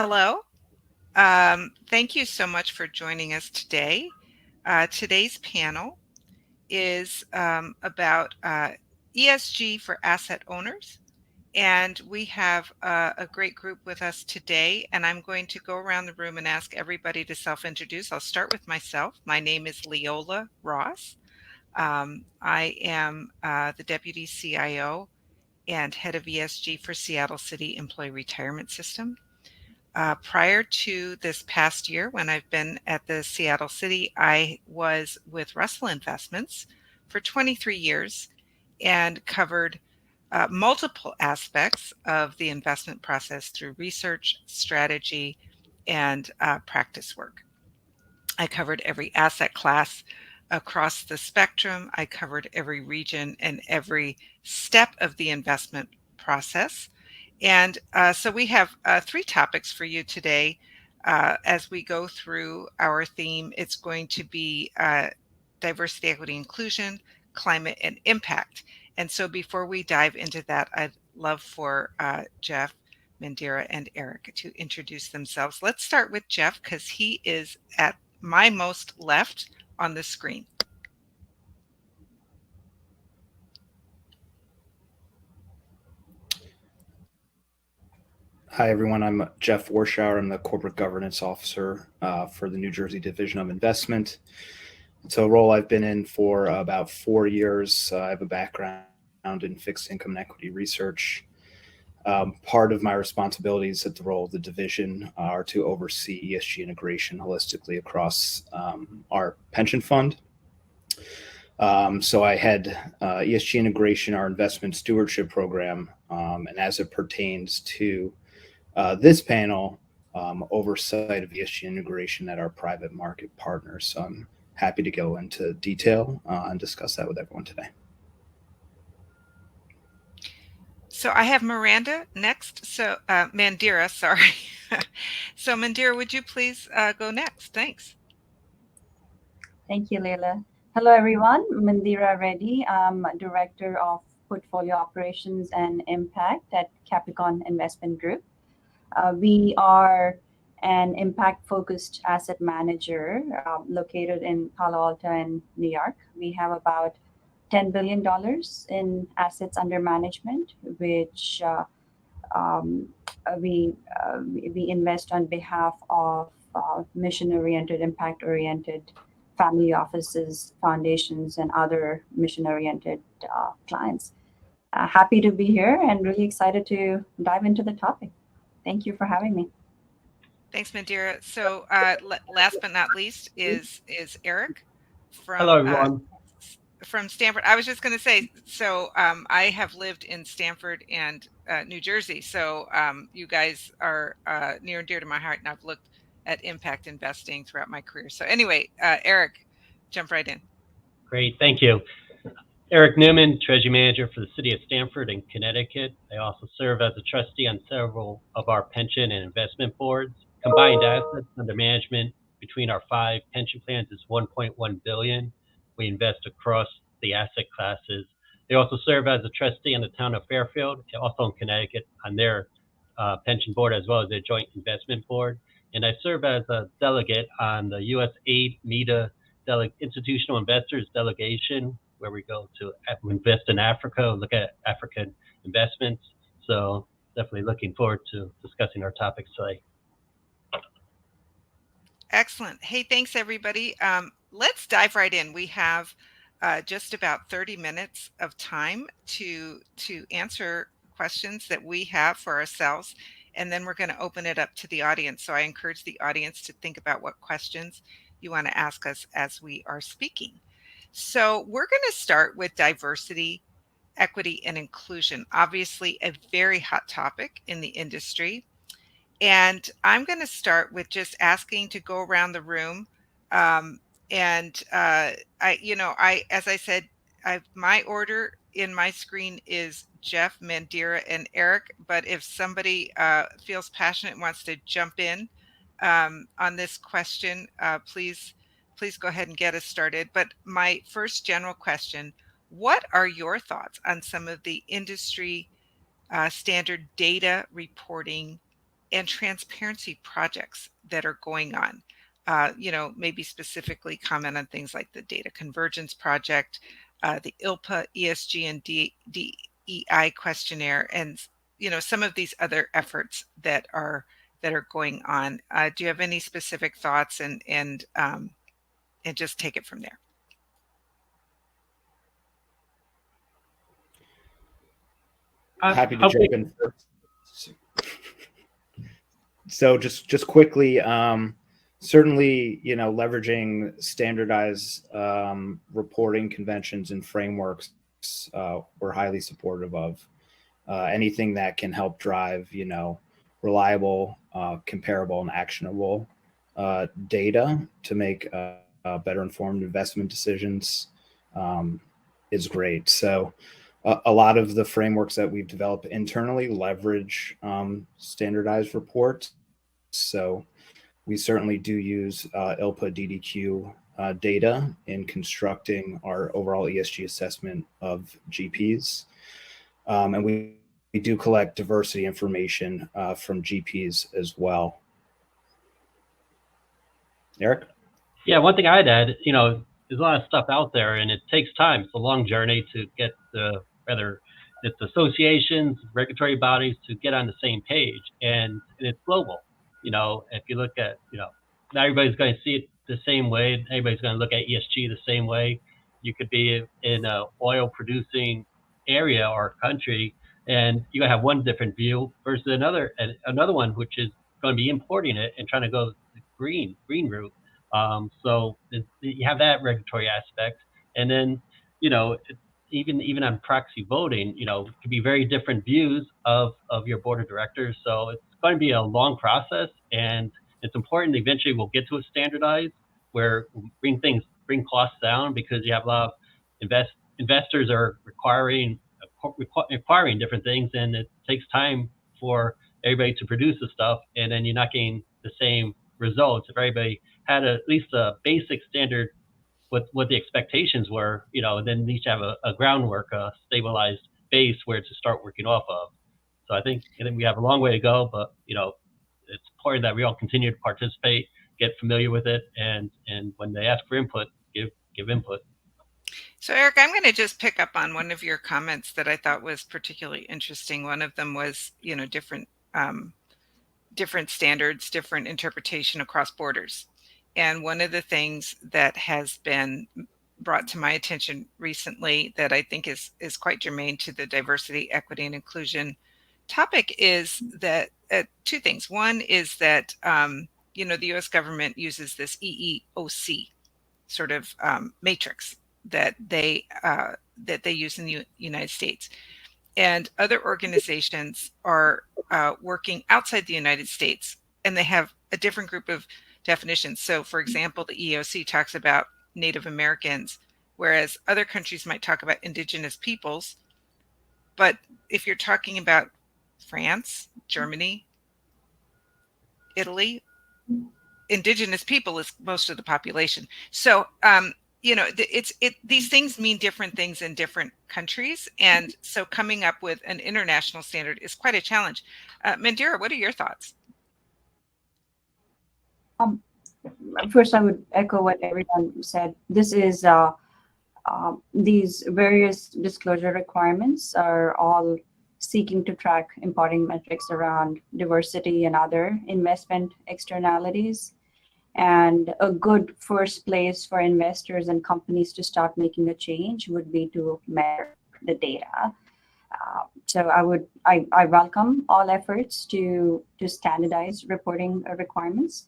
Hello. Thank you so much for joining us today. Today's panel is about ESG for asset owners. And we have a great group with us today. And I'm going to go around the room and ask everybody to self introduce. I'll start with myself. My name is Leola Ross. I am the Deputy CIO and Head of ESG for Seattle City Employee Retirement System. Prior to this past year, when I've been at the Seattle City, I was with Russell Investments for 23 years and covered multiple aspects of the investment process through research, strategy, and practice work. I covered every asset class across the spectrum. I covered every region and every step of the investment process. And so we have three topics for you today. As we go through our theme, it's going to be diversity, equity, inclusion, climate, and impact. And so before we dive into that, I'd love for Jeff, Mandira, and Eric to introduce themselves. Let's start with Jeff because he is at my most left on the screen. Hi, everyone. I'm Jeff Warshauer. I'm the Corporate Governance Officer for the New Jersey Division of Investment. It's a role I've been in for about 4 years. I have a background in fixed income and equity research. Part of my responsibilities at the role of the division are to oversee ESG integration holistically across our pension fund. So I head ESG integration, our investment stewardship program, and as it pertains to this panel, oversight of ESG integration at our private market partners. So I'm happy to go into detail and discuss that with everyone today. So I have Miranda next. So Mandira, sorry. So Mandira, would you please go next? Thanks. Thank you, Leila. Hello, everyone. Mandira Reddy. I'm Director of Portfolio Operations and Impact at Capricorn Investment Group. We are an impact-focused asset manager located in Palo Alto and New York. We have about $10 billion in assets under management, which um, we invest on behalf of mission-oriented, impact-oriented family offices, foundations, and other mission-oriented clients. Happy to be here and really excited to dive into the topic. Thank you for having me. Thanks, Mandira. So last but not least is Eric Hello, from everyone. from Stanford. I was just going to say, so I have lived in Stanford and New Jersey. So you guys are near and dear to my heart, and I've looked at impact investing throughout my career. So anyway, Eric, jump right in. Great, thank you. Eric Newman, Treasury Manager for the City of Stanford in Connecticut. I also serve as a trustee on several of our pension and investment boards. Combined assets under management between our 5 pension plans is $1.1 billion. We invest across the asset classes. They also serve as a trustee in the town of Fairfield, also in Connecticut, on their pension board as well as their joint investment board. And I serve as a delegate on the U.S. Aid META Institutional Investors Delegation, where we go to invest in Africa, look at African investments. So definitely looking forward to discussing our topics today. Excellent. Hey, thanks everybody. Let's dive right in. We have just about 30 minutes of time to answer questions that we have for ourselves, and then we're going to open it up to the audience. So I encourage the audience to think about what questions you want to ask us as we are speaking. So we're going to start with diversity, equity, and inclusion. Obviously, a very hot topic in the industry. And I'm going to start with just asking to go around the room. And as I said, my order in my screen is Jeff, Mandira, and Eric. But if somebody feels passionate and wants to jump in on this question, please go ahead and get us started. But my first general question: what are your thoughts on some of the industry standard data reporting and transparency projects that are going on. Maybe specifically comment on things like the Data Convergence Project, the ILPA ESG and DEI questionnaire, and some of these other efforts that are going on. Do you have any specific thoughts, and just take it from there? Happy to jump in first. So just quickly, certainly, leveraging standardized reporting conventions and frameworks, we're highly supportive of. Anything that can help drive, reliable, comparable, and actionable data to make better informed investment decisions is great. So a lot of the frameworks that we've developed internally leverage standardized reports. So we certainly do use ILPA DDQ data in constructing our overall ESG assessment of GPs. And we do collect diversity information from GPs as well. Eric? Yeah, one thing I'd add, there's a lot of stuff out there, and it takes time. It's a long journey to get whether it's associations, regulatory bodies to get on the same page, and it's global. If you look at, not everybody's going to see it the same way. Everybody's going to look at ESG the same way. You could be in an oil-producing area or country, and you're going to have one different view versus another one, which is going to be importing it and trying to go the green route. So you have that regulatory aspect, and then even on proxy voting, it could be very different views of your board of directors. So it's going to be a long process, and it's important eventually we'll get to a standardized where we'll bring costs down, because you have a lot of investors are requiring different things, and it takes time for everybody to produce the stuff, and then you're not getting the same results. If everybody had at least a basic standard what the expectations were, then each have a groundwork, a stabilized base where to start working off of. So I think we have a long way to go, but it's important that we all continue to participate, get familiar with it, and when they ask for input, give input. So Eric, I'm going to just pick up on one of your comments that I thought was particularly interesting. One of them was, different standards, different interpretation across borders. And one of the things that has been brought to my attention recently that I think is quite germane to the diversity, equity, and inclusion topic is that two things. One is that, the U.S. government uses this EEOC sort of matrix that they use in the United States. And other organizations are working outside the United States, and they have a different group of definitions. So, for example, the EEOC talks about Native Americans, whereas other countries might talk about indigenous peoples. But if you're talking about France, Germany, Italy, indigenous people is most of the population. So, these things mean different things in different countries. And so coming up with an international standard is quite a challenge. Mandira, what are your thoughts? First, I would echo what everyone said. This is these various disclosure requirements are all seeking to track important metrics around diversity and other investment externalities. And a good first place for investors and companies to start making a change would be to measure the data. So I welcome all efforts to standardize reporting requirements.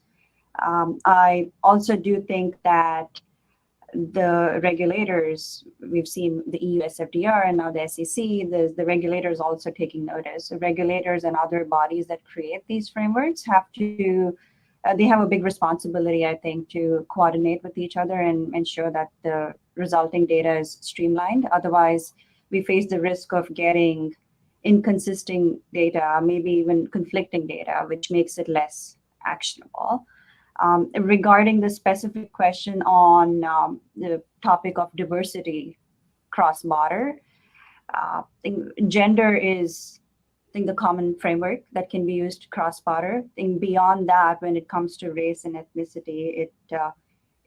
I also do think that the regulators, we've seen the EU SFDR and now the SEC, the regulators also taking notice. The regulators and other bodies that create these frameworks have to they have a big responsibility, I think, to coordinate with each other and ensure that the resulting data is streamlined. Otherwise, we face the risk of getting inconsistent data, maybe even conflicting data, which makes it less actionable. Regarding the specific question on the topic of diversity cross-border, I think gender is think the common framework that can be used cross-border. I think beyond that, when it comes to race and ethnicity,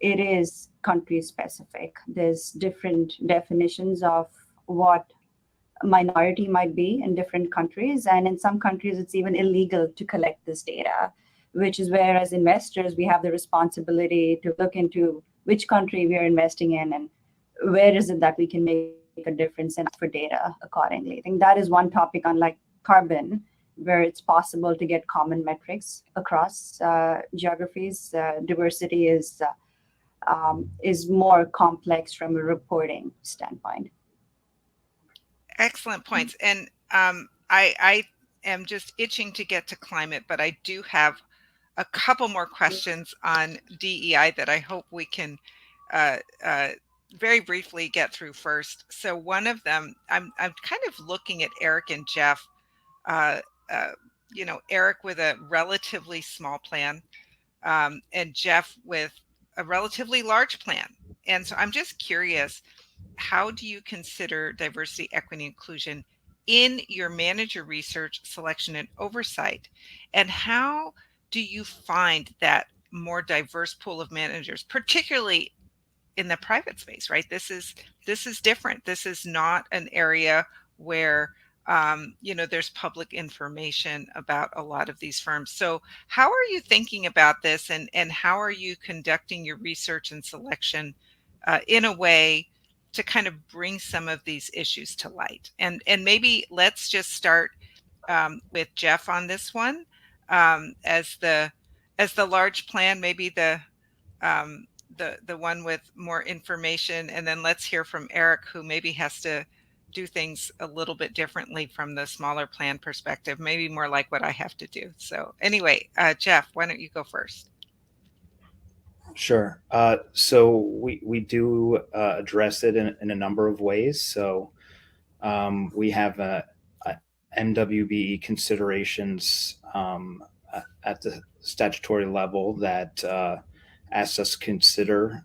it is country specific. There's different definitions of what minority might be in different countries. And in some countries, it's even illegal to collect this data, which is where, as investors, we have the responsibility to look into which country we are investing in and where is it that we can make a difference and ask for data accordingly. I think that is one topic, unlike carbon, where it's possible to get common metrics across geographies. Diversity is more complex from a reporting standpoint. Excellent points. And I am just itching to get to climate, but I do have a couple more questions on DEI that I hope we can very briefly get through first. So one of them, I'm kind of looking at Eric and Jeff. Uh, Eric with a relatively small plan, and Jeff with a relatively large plan. And so I'm just curious, how do you consider diversity, equity, inclusion in your manager research, selection, and oversight? And how do you find that more diverse pool of managers, particularly in the private space, right? This is different. This is not an area where there's public information about a lot of these firms. So how are you thinking about this, and how are you conducting your research and selection in a way to kind of bring some of these issues to light? And maybe let's just start with Jeff on this one, as the large plan, maybe the one with more information, and then let's hear from Eric, who maybe has to do things a little bit differently from the smaller plan perspective, maybe more like what I have to do. So anyway, Jeff, why don't you go first? Sure. So we do address it in a number of ways. So we have a MWBE considerations at the statutory level that asks us to consider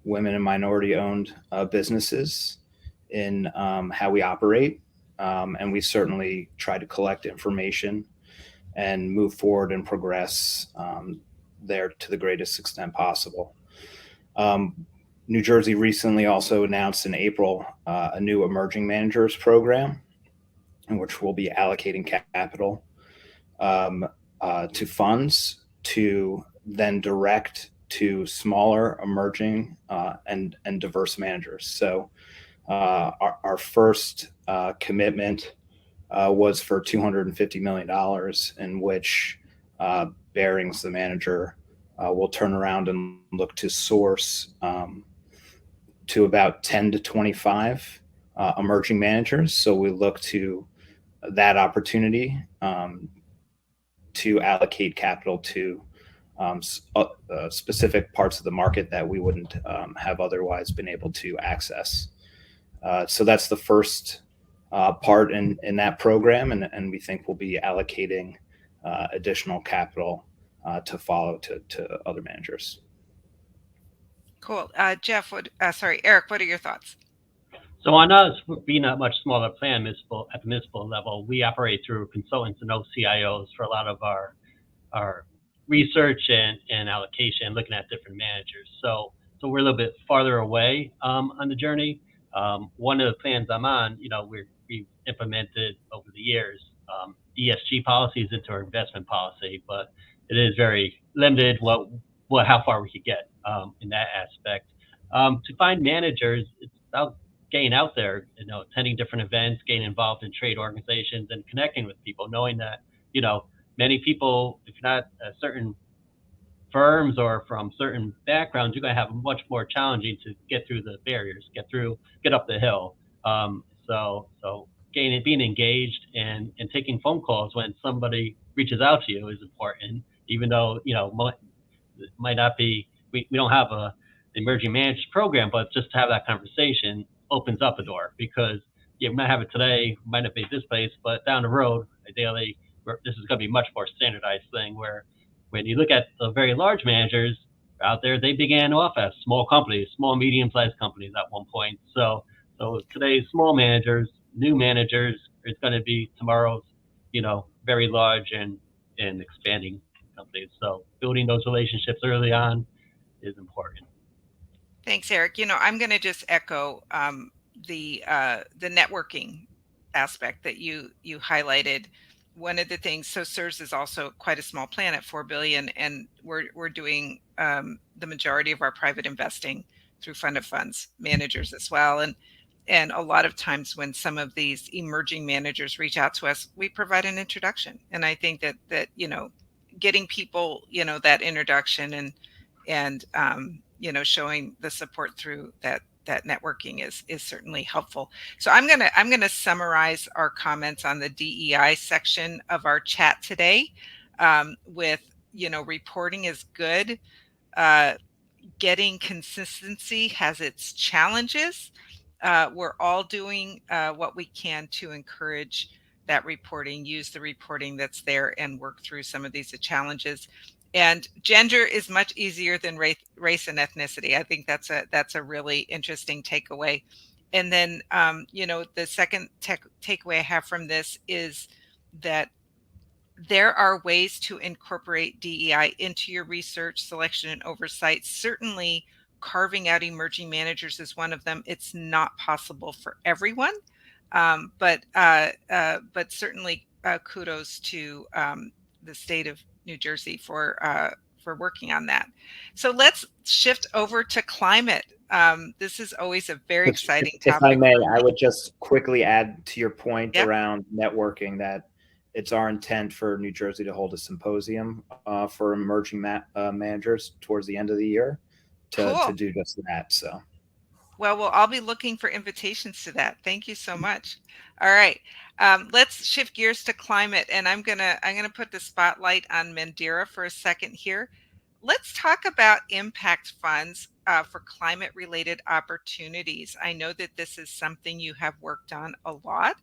women and minority-owned businesses in how we operate, and we certainly try to collect information and move forward and progress there to the greatest extent possible. New Jersey recently also announced in April a new emerging managers program, in which we'll be allocating capital to funds to then direct to smaller, emerging, and diverse managers. So our first commitment was for $250 million, in which Barings, the manager, will turn around and look to source to about 10 to 25 emerging managers. So we look to that opportunity to allocate capital to specific parts of the market that we wouldn't have otherwise been able to access. So that's the first part in that program, and we think we'll be allocating additional capital to follow to other managers. Cool. Jeff, Eric, what are your thoughts? So on us, being a much smaller plan at the municipal level, we operate through consultants and OCIOs for a lot of our research and allocation, looking at different managers. So we're a little bit farther away on the journey. One of the plans I'm on, we've implemented over the years ESG policies into our investment policy, but it is very limited how far we could get in that aspect. To find managers, it's about getting out there, attending different events, getting involved in trade organizations, and connecting with people, knowing that, many people, if not certain firms or from certain backgrounds, you're going to have much more challenging to get through the barriers, get up the hill. So being engaged and taking phone calls when somebody reaches out to you is important, even though, might not be, we don't have the emerging managers program, but just to have that conversation opens up a door, because you might have it today, might not be this place, but down the road, ideally, this is going to be much more standardized thing, where when you look at the very large managers out there, they began off as small companies, small, medium-sized companies at one point. So today's small managers, new managers, is going to be tomorrow's very large and expanding companies. So building those relationships early on is important. Thanks, Eric. I'm going to just echo the networking aspect that you highlighted. One of the things, so SIRS is also quite a small plan at 4 billion, and we're doing the majority of our private investing through fund of funds managers as well. And a lot of times when some of these emerging managers reach out to us, we provide an introduction. And I think that getting people that introduction and showing the support through that networking is certainly helpful. So I'm gonna summarize our comments on the DEI section of our chat today. With reporting is good. Uh, Getting consistency has its challenges. We're all doing what we can to encourage that reporting, use the reporting that's there, and work through some of these challenges. And gender is much easier than race and ethnicity. I think that's a really interesting takeaway. And then, the second takeaway I have from this is that there are ways to incorporate DEI into your research, selection, and oversight. Certainly, carving out emerging managers is one of them. It's not possible for everyone, but certainly kudos to the state of New Jersey for working on that. So let's shift over to climate. This is always a very exciting If I topic may, for I me. would just quickly add to your point Yep. around networking that it's our intent for New Jersey to hold a symposium for emerging managers towards the end of the year to Cool. do just that. So, Well, I'll be looking for invitations to that. Thank you so much. All right, let's shift gears to climate, and I'm gonna put the spotlight on Mandira for a second here. Let's talk about impact funds for climate-related opportunities. I know that this is something you have worked on a lot.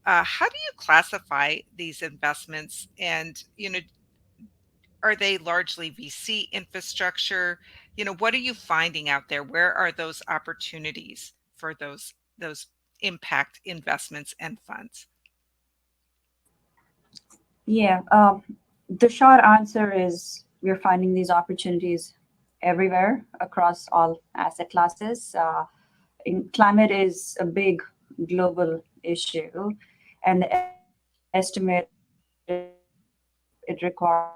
How do you classify these investments? And are they largely VC infrastructure? What are you finding out there? Where are those opportunities for those impact investments and funds? Yeah, the short answer is we're finding these opportunities everywhere across all asset classes. Climate is a big global issue, and the estimate is it requires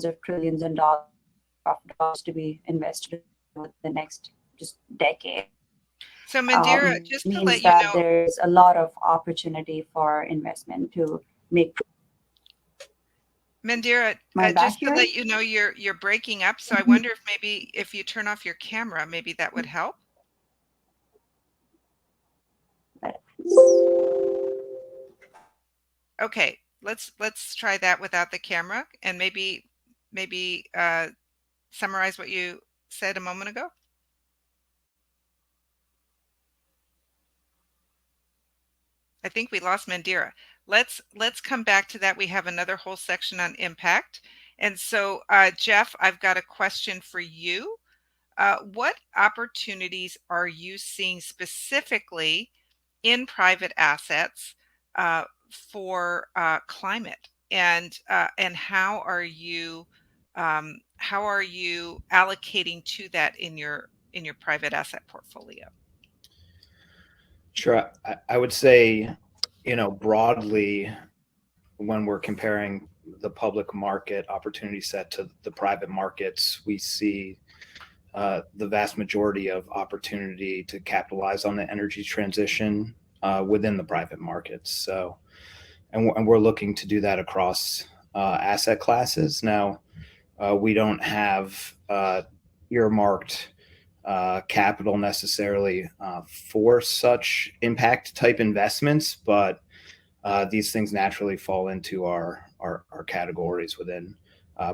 of trillions and dollars to be invested over the next just decade. So Mandira, just to let Means you that know, there is a lot of opportunity for investment to make. Mandira, Am I back just to here? let you know, you're breaking up. So I Mhm. wonder if you turn off your camera, maybe that would help. Okay, let's try that without the camera, and maybe summarize what you said a moment ago. I think we lost Mandira. Let's come back to that. We have another whole section on impact. And so, Jeff, I've got a question for you. What opportunities are you seeing specifically in private assets for climate, and how are you allocating to that in your private asset portfolio? sure, I would say, broadly, when we're comparing the public market opportunity set to the private markets, we see the vast majority of opportunity to capitalize on the energy transition within the private markets. So, and we're looking to do that across asset classes. Now, we don't have earmarked capital necessarily for such impact type investments, but these things naturally fall into our categories within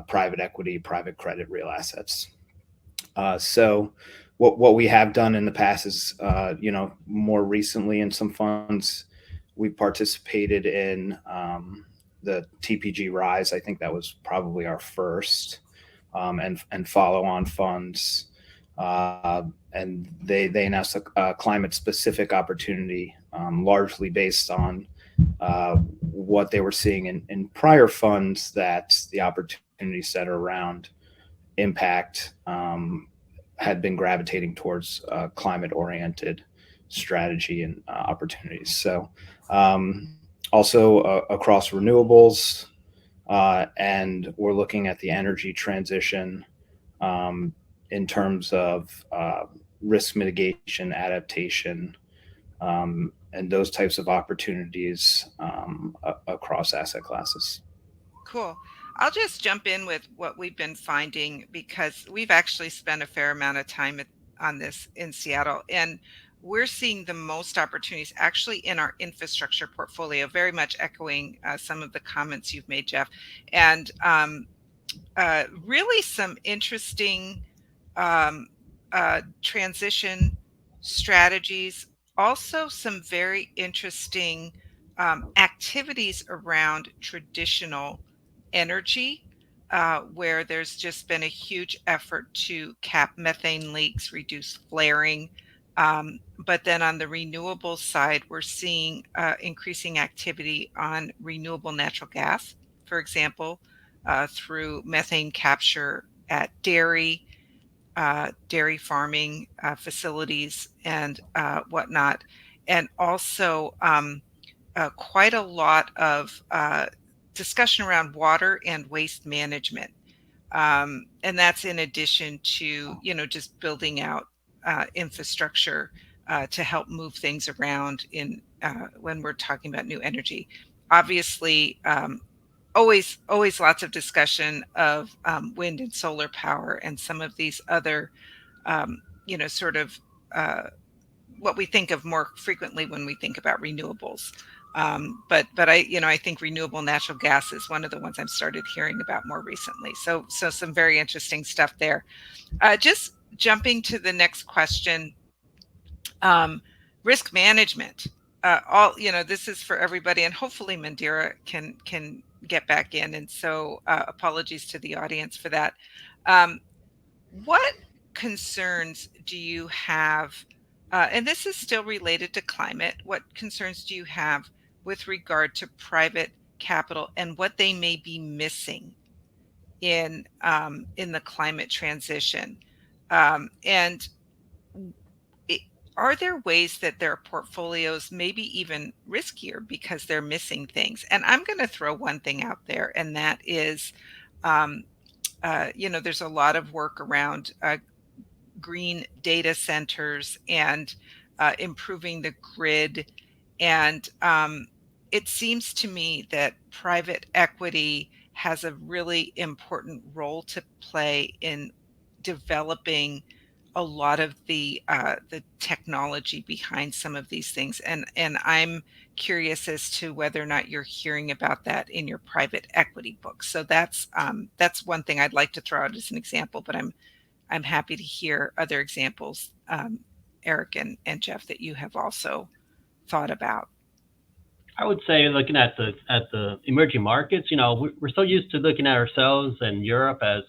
private equity, private credit, real assets. So what we have done in the past is, more recently in some funds, we participated in the TPG Rise. I think that was probably our first, and follow on funds and they announced a climate-specific opportunity, largely based on what they were seeing in prior funds, that the opportunity set around impact had been gravitating towards climate-oriented strategy and opportunities. So also across renewables, and we're looking at the energy transition in terms of risk mitigation, adaptation, and those types of opportunities across asset classes. Cool. I'll just jump in with what we've been finding, because we've actually spent a fair amount of time on this in Seattle, and we're seeing the most opportunities actually in our infrastructure portfolio, very much echoing some of the comments you've made, Jeff. And really some interesting um, transition strategies, also some very interesting activities around traditional energy, where there's just been a huge effort to cap methane leaks, reduce flaring. But then on the renewable side, we're seeing increasing activity on renewable natural gas, for example, through methane capture at dairy farming facilities and whatnot. And also quite a lot of discussion around water and waste management. And that's in addition to, just building out infrastructure to help move things around when we're talking about new energy. Obviously, always lots of discussion of wind and solar power and some of these other sort of what we think of more frequently when we think about renewables. But I think renewable natural gas is one of the ones I've started hearing about more recently. So some very interesting stuff there. Just jumping to the next question, risk management. This is for everybody, and hopefully Mandira can get back in. And so apologies to the audience for that. What concerns do you have? And this is still related to climate. What concerns do you have with regard to private capital and what they may be missing in the climate transition? And are there ways that their portfolios may be even riskier because they're missing things? And I'm going to throw one thing out there, and that is, there's a lot of work around green data centers and improving the grid. And it seems to me that private equity has a really important role to play in developing a lot of the technology behind some of these things. And I'm curious as to whether or not you're hearing about that in your private equity book. So that's one thing I'd like to throw out as an example, but I'm happy to hear other examples, Eric and Jeff, that you have also thought about. I would say, looking at the emerging markets, we're so used to looking at ourselves and Europe as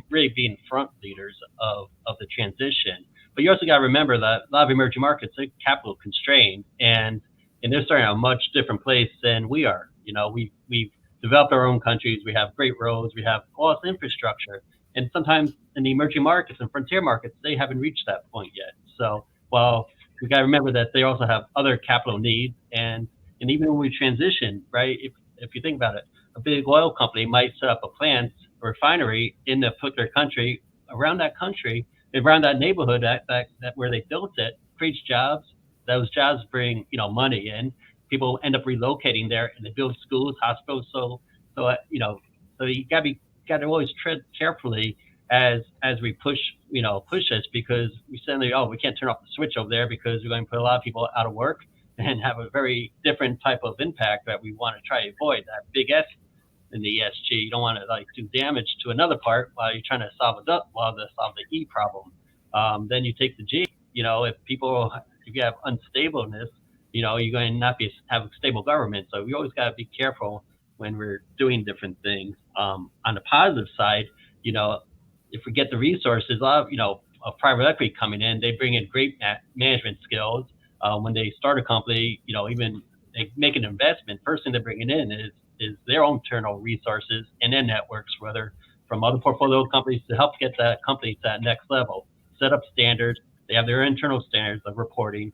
really being front leaders of the transition. But you also got to remember that a lot of emerging markets are capital constrained, and they're starting at a much different place than we are. We've developed our own countries. We have great roads. We have all this infrastructure, and sometimes in the emerging markets and frontier markets, they haven't reached that point yet. So, well, we got to remember that they also have other capital needs, and even when we transition, right? If you think about it, a big oil company might set up a plant, a refinery in a particular country, around that neighborhood that where they built it, creates jobs. Those jobs bring money in. People end up relocating there, and they build schools, hospitals. So you got to always tread carefully as we push this, because we suddenly we can't turn off the switch over there because we're going to put a lot of people out of work and have a very different type of impact that we want to try to avoid. That big S in the ESG. You don't want to do damage to another part while you're trying to solve the E problem. Then you take the G. If you have unstableness, you're going to not have a stable government. So we always got to be careful when we're doing different things. On the positive side, if we get the resources, a lot of of private equity coming in. They bring in great management skills. When they start a company, even they make an investment, first thing they're bringing in is their own internal resources and their networks, whether from other portfolio companies to help get that company to that next level, set up standards. They have their internal standards of reporting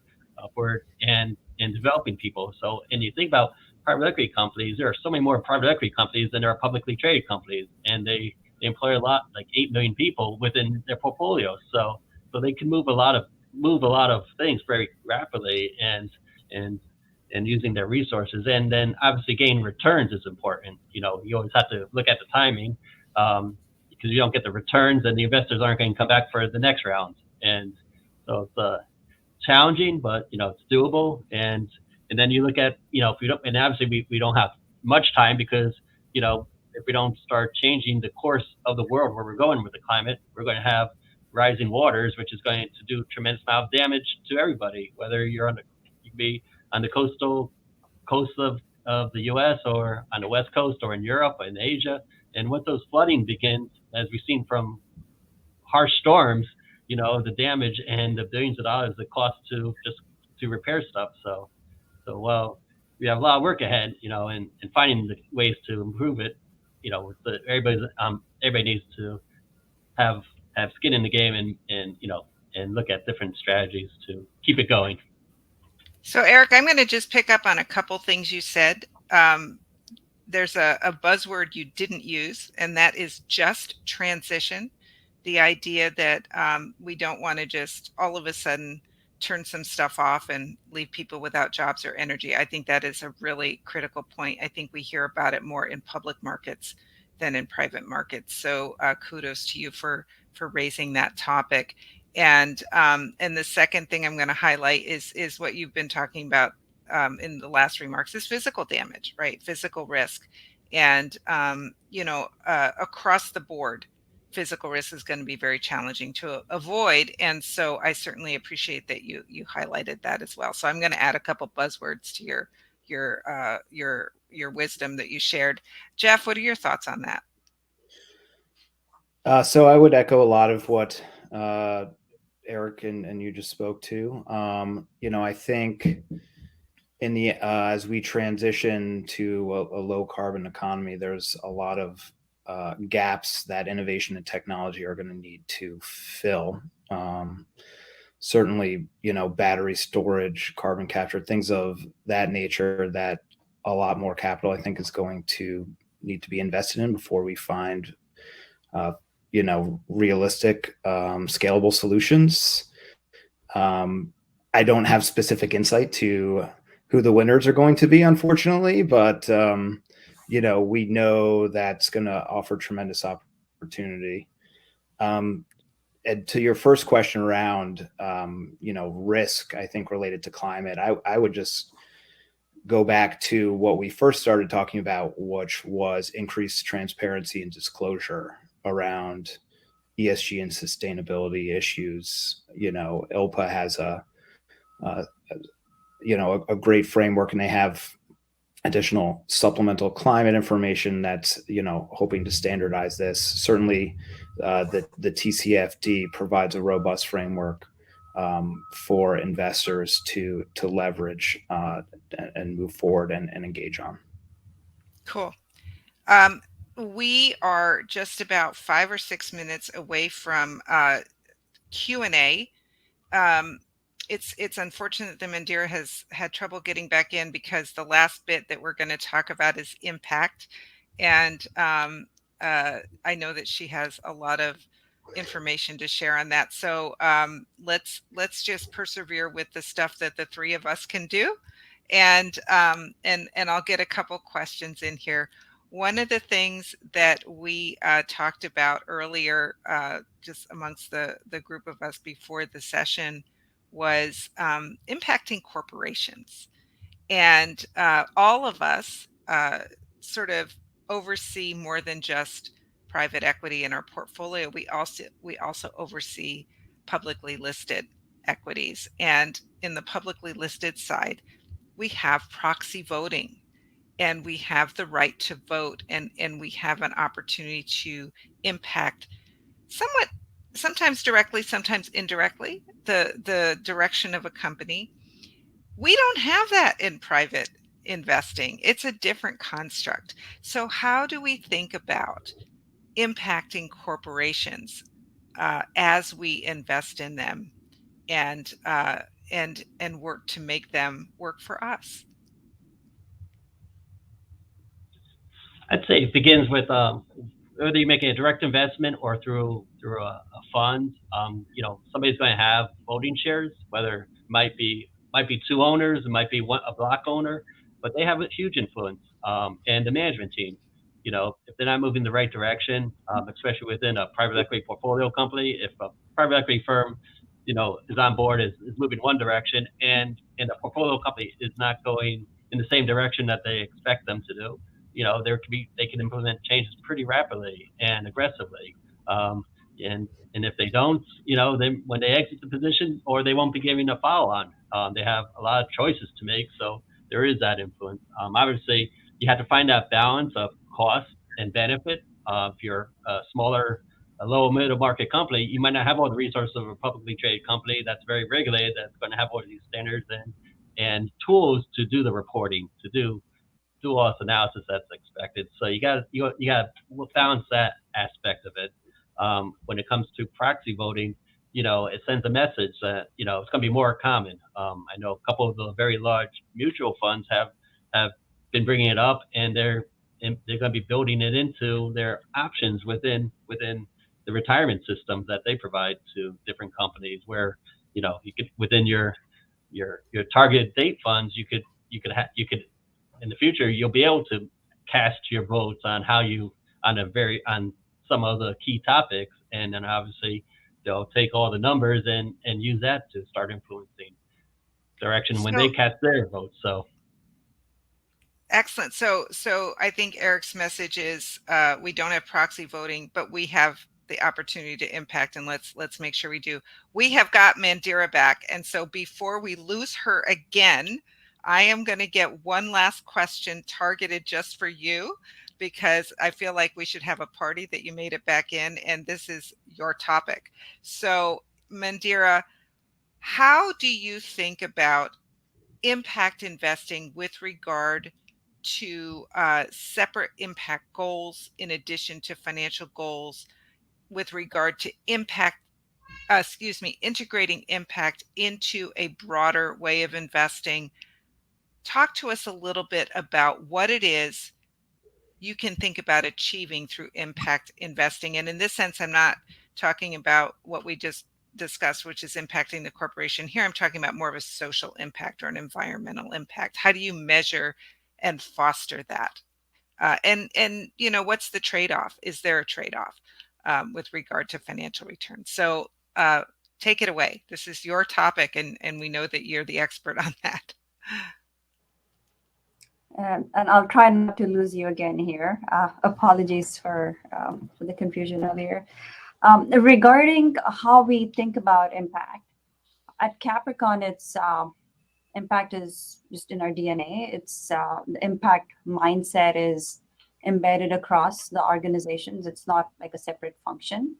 for and developing people. So, and you think about private equity companies, there are so many more private equity companies than there are publicly traded companies, and they employ a lot, like 8 million people within their portfolio. So they can move a lot of things very rapidly and and using their resources. And then obviously gain returns is important. You always have to look at the timing, because you don't get the returns, and the investors aren't going to come back for the next round. And so it's challenging, but it's doable. And then you look at if we don't, and obviously we don't have much time, because if we don't start changing the course of the world where we're going with the climate, we're going to have rising waters, which is going to do a tremendous amount of damage to everybody, whether you can be on the coast of the U.S. or on the West Coast or in Europe or in Asia. And once those flooding begins, as we've seen from harsh storms, the damage and the billions of dollars it costs to repair stuff. So we have a lot of work ahead, and finding the ways to improve it. Everybody needs to have skin in the game, and look at different strategies to keep it going. So, Eric, I'm going to just pick up on a couple things you said. There's a buzzword you didn't use, and that is just transition. The idea that we don't want to just all of a sudden turn some stuff off and leave people without jobs or energy. I think that is a really critical point. I think we hear about it more in public markets than in private markets. So kudos to you for raising that topic. And the second thing I'm going to highlight is what you've been talking about in the last remarks is physical damage, right? Physical risk, and across the board, physical risk is going to be very challenging to avoid. And so I certainly appreciate that you highlighted that as well. So I'm going to add a couple buzzwords to your wisdom that you shared. Jeff, what are your thoughts on that? So I would echo a lot of what Eric and you just spoke to. I think in the as we transition to a low carbon economy, there's a lot of gaps that innovation and technology are going to need to fill. Certainly, battery storage, carbon capture, things of that nature, that a lot more capital, I think, is going to need to be invested in before we find, realistic, scalable solutions. I don't have specific insight to who the winners are going to be, unfortunately, but we know that's going to offer tremendous opportunity. And to your first question around, risk, I think related to climate, I would just go back to what we first started talking about, which was increased transparency and disclosure around ESG and sustainability issues. ILPA has a great framework, and they have additional supplemental climate information that's hoping to standardize this. Certainly the TCFD provides a robust framework for investors to leverage and move forward and engage on. Cool. We are just about 5 or 6 minutes away from Q&A. It's unfortunate that Mandira has had trouble getting back in, because the last bit that we're going to talk about is impact. And I know that she has a lot of information to share on that. So let's just persevere with the stuff that the three of us can do. And I'll get a couple questions in here. One of the things that we talked about earlier, just amongst the group of us before the session, was impacting corporations. And all of us sort of oversee more than just private equity in our portfolio. We also oversee publicly listed equities. And in the publicly listed side, we have proxy voting, and we have the right to vote, and we have an opportunity to impact somewhat sometimes directly, sometimes indirectly, the direction of a company. We don't have that in private investing. It's a different construct. So how do we think about impacting corporations as we invest in them and and work to make them work for us? I'd say it begins with whether you're making a direct investment or through a fund. Somebody's going to have voting shares, whether it might be two owners, it might be a block owner, but they have a huge influence. And the management team, if they're not moving the right direction, especially within a private equity portfolio company, if a private equity firm, is on board, is moving one direction, and the portfolio company is not going in the same direction that they expect them to do, they can implement changes pretty rapidly and aggressively. Um, and if they don't, then when they exit the position, or they won't be giving a follow on. They have a lot of choices to make, so there is that influence. Obviously, you have to find that balance of cost and benefit. If you're a smaller, a low middle market company, you might not have all the resources of a publicly traded company that's very regulated, that's going to have all these standards and tools to do the reporting, to do all this analysis that's expected. So you got to balance that aspect of it. When it comes to proxy voting, it sends a message that it's going to be more common. I know a couple of the very large mutual funds have been bringing it up, and they're going to be building it into their options within the retirement systems that they provide to different companies, where you could, within your target date funds, you could in the future, you'll be able to cast your votes on on some of the key topics, and then obviously they'll take all the numbers and use that to start influencing direction when they So cast their votes. So excellent. So I think Eric's message is we don't have proxy voting, but we have the opportunity to impact, and let's make sure we do. We have got Mandira back, and so before we lose her again, I am going to get one last question targeted just for you, because I feel like we should have a party that you made it back in, and this is your topic. So Mandira, how do you think about impact investing with regard to separate impact goals in addition to financial goals, with regard to integrating impact into a broader way of investing? Talk to us a little bit about what it is you can think about achieving through impact investing. And in this sense, I'm not talking about what we just discussed, which is impacting the corporation. Here, I'm talking about more of a social impact or an environmental impact. How do you measure and foster that? And what's the trade-off? Is there a trade-off with regard to financial returns? So take it away. This is your topic, and we know that you're the expert on that. And I'll try not to lose you again here. Apologies for the confusion earlier. Regarding how we think about impact, at Capricorn, it's impact is just in our DNA. It's the impact mindset is embedded across the organizations. It's not like a separate function,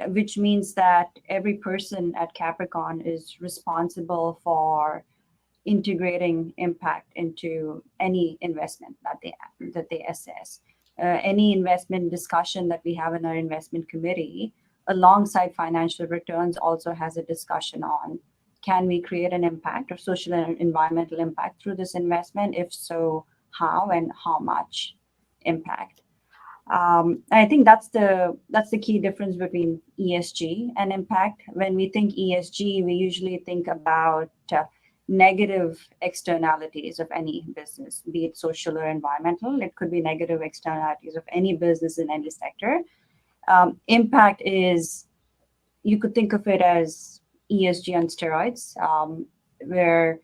which means that every person at Capricorn is responsible for integrating impact into any investment that they assess. Any investment discussion that we have in our investment committee, alongside financial returns, also has a discussion on, can we create an impact or social and environmental impact through this investment? If so, how and how much impact? I think that's the key difference between ESG and impact. When we think ESG, we usually think about negative externalities of any business, be it social or environmental. It could be negative externalities of any business in any sector. Impact is, you could think of it as ESG on steroids, where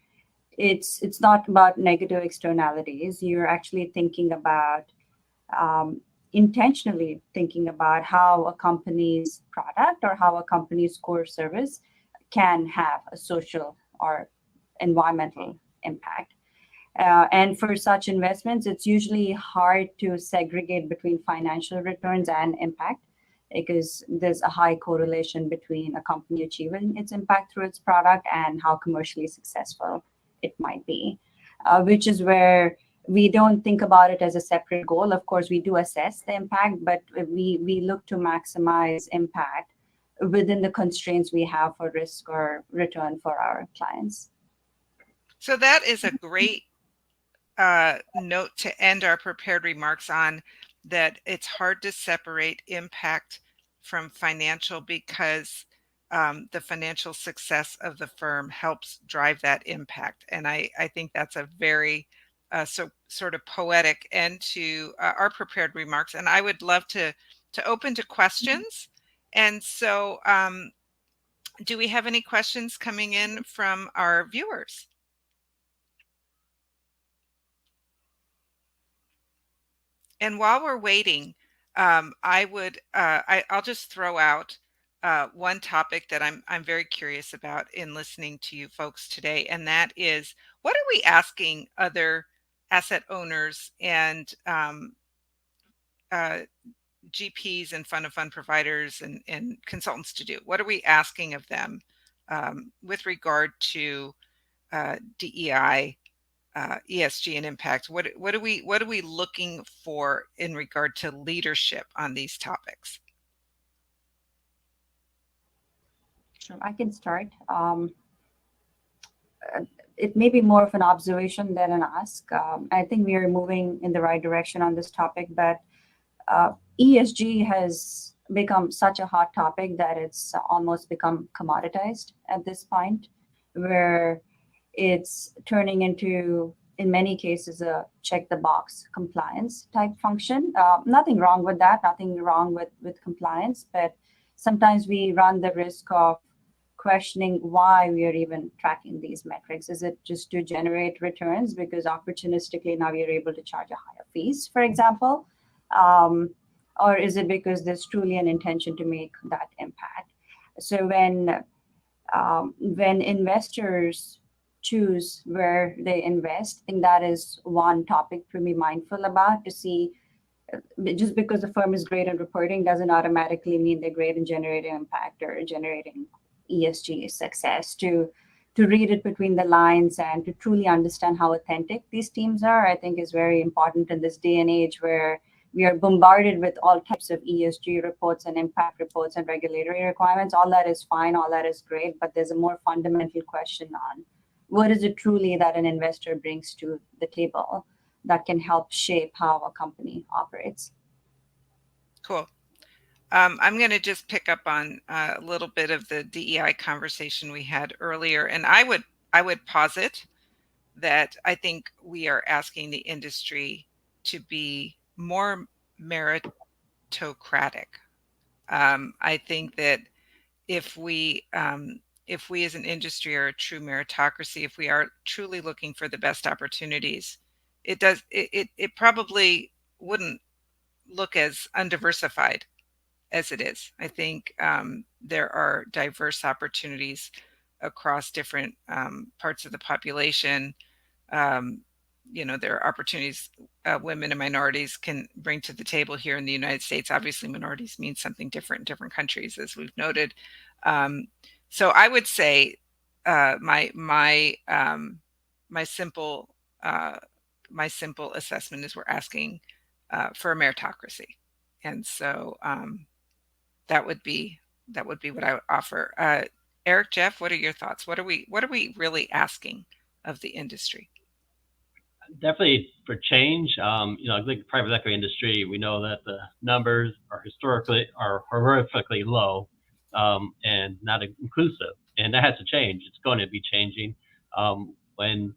it's not about negative externalities. You're actually thinking about intentionally thinking about how a company's product or how a company's core service can have a social or environmental impact. And for such investments, it's usually hard to segregate between financial returns and impact, because there's a high correlation between a company achieving its impact through its product and how commercially successful it might be, which is where we don't think about it as a separate goal. Of course, we do assess the impact, but we look to maximize impact within the constraints we have for risk or return for our clients. So that is a great note to end our prepared remarks on, that it's hard to separate impact from financial, because the financial success of the firm helps drive that impact. And I think that's a very sort of poetic end to our prepared remarks. And I would love to open to questions. And so do we have any questions coming in from our viewers? And while we're waiting, I'll just throw out one topic that I'm very curious about in listening to you folks today, and that is, what are we asking other asset owners and GPs and fund of fund providers and consultants to do? What are we asking of them with regard to DEI? ESG and impact. What are we looking for in regard to leadership on these topics? Sure, I can start. It may be more of an observation than an ask. I think we are moving in the right direction on this topic, but ESG has become such a hot topic that it's almost become commoditized at this point, where it's turning into, in many cases, a check the box compliance type function. Nothing wrong with that, nothing wrong with compliance, but sometimes we run the risk of questioning why we are even tracking these metrics. Is it just to generate returns because opportunistically now we are able to charge a higher fees, for example? Or is it because there's truly an intention to make that impact? So when investors choose where they invest, I think that is one topic to be mindful about, to see just because the firm is great at reporting doesn't automatically mean they're great in generating impact or generating ESG success. To read it between the lines and to truly understand how authentic these teams are, I think is very important in this day and age where we are bombarded with all types of ESG reports and impact reports and regulatory requirements. All that is fine, all that is great, but there's a more fundamental question on what is it truly that an investor brings to the table that can help shape how a company operates. Cool. I'm going to just pick up on a little bit of the DEI conversation we had earlier, and I would posit that I think we are asking the industry to be more meritocratic. I think that if we as an industry are a true meritocracy, if we are truly looking for the best opportunities, it probably wouldn't look as undiversified as it is. I think there are diverse opportunities across different parts of the population. There are opportunities women and minorities can bring to the table here in the United States. Obviously, minorities mean something different in different countries, as we've noted. So I would say my simple assessment is we're asking for a meritocracy, and so that would be what I would offer. Eric, Jeff, what are your thoughts? What are we really asking of the industry? Definitely for change. I think the private equity industry, we know that the numbers are horrifically low and not inclusive, and that has to change. It's going to be changing. When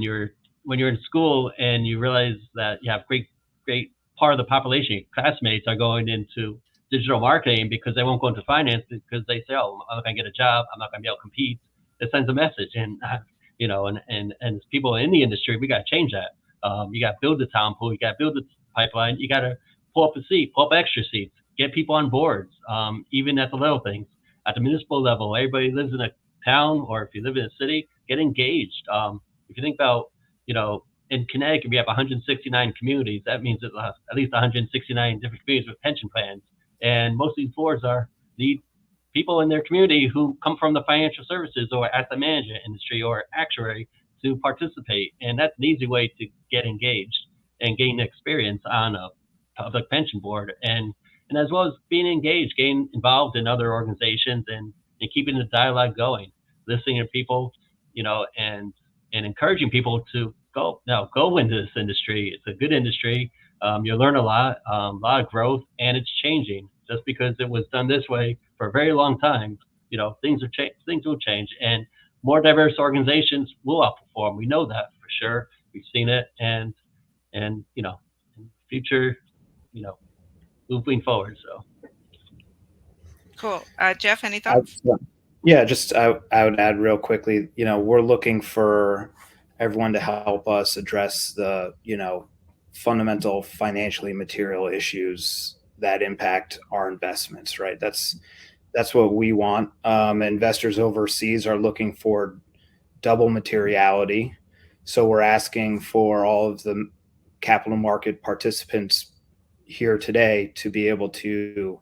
you're in school and you realize that you have great part of the population, your classmates are going into digital marketing because they won't go into finance because they say, "Oh, I'm not going to get a job. I'm not going to be able to compete." It sends a message, and as people in the industry, we got to change that. You got to build the talent pool. You got to build the pipeline. You got to pull up extra seats, get people on boards, even at the little things. At the municipal level, everybody lives in a town, or if you live in a city, get engaged. If you think about, in Connecticut, we have 169 communities. That means that at least 169 different communities with pension plans. And most of these boards are the people in their community who come from the financial services or asset management industry or actuary to participate. And that's an easy way to get engaged and gain experience on a public pension board. And as well as being engaged, getting involved in other organizations and keeping the dialogue going, listening to people, and encouraging people to go into this industry. It's a good industry. You learn a lot of growth, and it's changing. Just because it was done this way for a very long time, things will change, and more diverse organizations will outperform. We know that for sure. We've seen it, and in the future, you know, moving forward. So Cool. Jeff, any I, thoughts? yeah, just I would add real quickly, we're looking for everyone to help us address the, fundamental financially material issues that impact our investments, right? That's what we want. Investors overseas are looking for double materiality. So we're asking for all of the capital market participants here today to be able to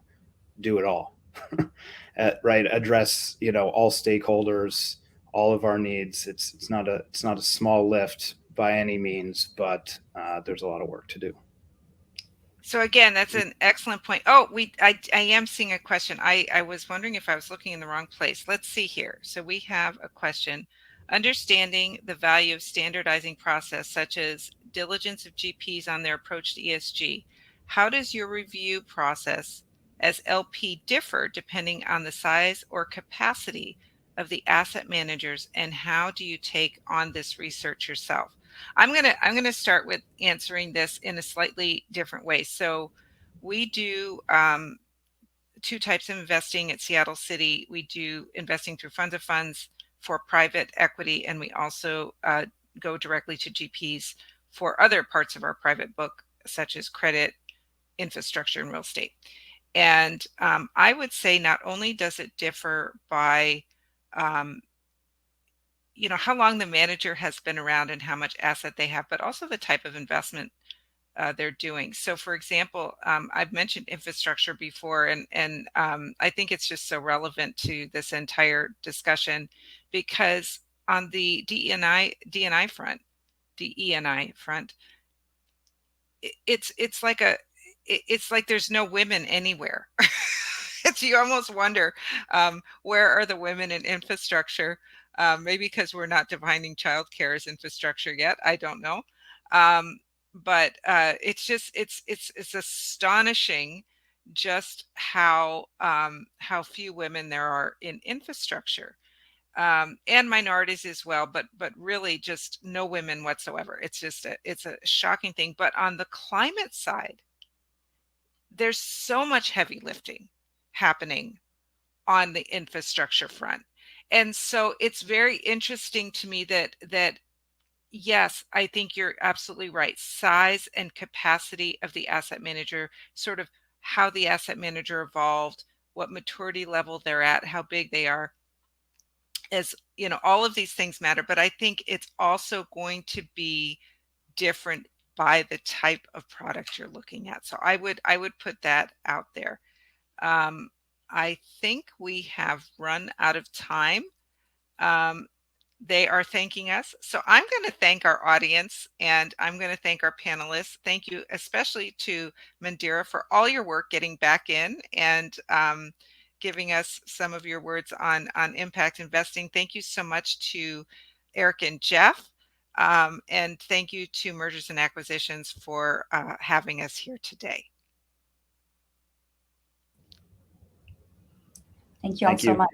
do it all. Right, address all stakeholders, all of our needs. It's not a small lift by any means, but there's a lot of work to do. So again, that's an excellent point. Oh, I am seeing a question. I was wondering if I was looking in the wrong place. Let's see here. So we have a question. Understanding the value of standardizing process, such as diligence of GPs on their approach to ESG. How does your review process as LP differ depending on the size or capacity of the asset managers, and how do you take on this research yourself? I'm gonna start with answering this in a slightly different way. So we do two types of investing at Seattle City. We do investing through funds of funds for private equity, and we also go directly to GPs for other parts of our private book, such as credit, infrastructure, and real estate. And I would say not only does it differ by um, how long the manager has been around and how much asset they have, but also the type of investment they're doing. So, for example, I've mentioned infrastructure before, and I think it's just so relevant to this entire discussion because on the DNI front, DENI front, it's like it's like there's no women anywhere. You almost wonder, where are the women in infrastructure? Maybe because we're not defining childcare as infrastructure yet. I don't know. But it's just it's astonishing just how few women there are in infrastructure, and minorities as well. But really, just no women whatsoever. It's a shocking thing. But on the climate side, there's so much heavy lifting happening on the infrastructure front. And so it's very interesting to me that yes, I think you're absolutely right. Size and capacity of the asset manager, sort of how the asset manager evolved, what maturity level they're at, how big they are, as all of these things matter. But I think it's also going to be different by the type of product you're looking at. So I would put that out there. Um, I think we have run out of time. Um, they are thanking us. So I'm going to thank our audience and I'm going to thank our panelists. Thank you, especially to Mandira, for all your work getting back in and giving us some of your words on impact investing. Thank you so much to Eric and Jeff. And thank you to Mergers and Acquisitions for having us here today. Thank you all Thank so you. much.